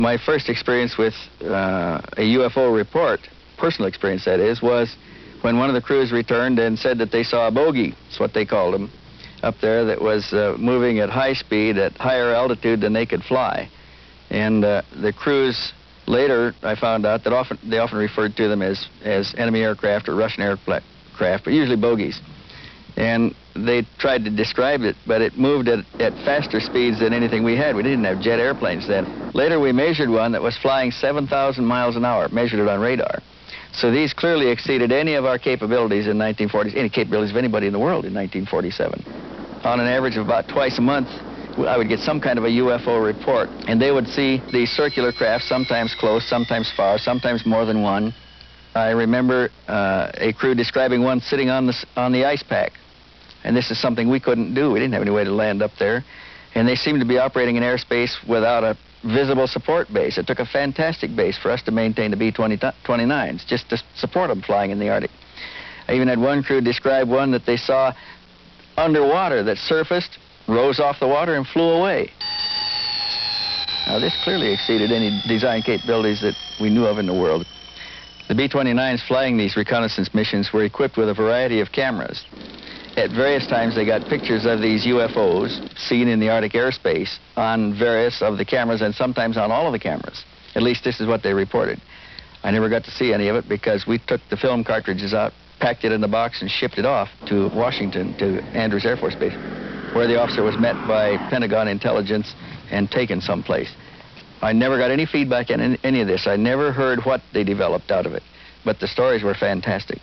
My first experience with a UFO report, personal experience that is, was when one of the crews returned and said that they saw a bogey, that's what they called them, up there that was moving at high speed at higher altitude than they could fly. And the crews later, I found out that they often referred to them as enemy aircraft or Russian aircraft, but usually bogeys. And they tried to describe it, but it moved at faster speeds than anything we had. We didn't have jet airplanes then. Later we measured one that was flying 7,000 miles an hour, measured it on radar. So these clearly exceeded any of our capabilities in 1940, any capabilities of anybody in the world in 1947. On an average of about twice a month, I would get some kind of a UFO report, and they would see these circular craft, sometimes close, sometimes far, sometimes more than one. I remember a crew describing one sitting on the ice pack, and this is something we couldn't do. We didn't have any way to land up there, and they seemed to be operating in airspace without a visible support base. It took a fantastic base for us to maintain the B-29s, just to support them flying in the Arctic. I even had one crew describe one that they saw underwater that surfaced, rose off the water, and flew away. Now, this clearly exceeded any design capabilities that we knew of in the world. The B-29s flying these reconnaissance missions were equipped with a variety of cameras. At various times, they got pictures of these UFOs seen in the Arctic airspace on various of the cameras, and sometimes on all of the cameras. At least this is what they reported. I never got to see any of it because we took the film cartridges out, packed it in the box, and shipped it off to Washington, to Andrews Air Force Base, where the officer was met by Pentagon intelligence and taken someplace. I never got any feedback on any of this. I never heard what they developed out of it, but the stories were fantastic.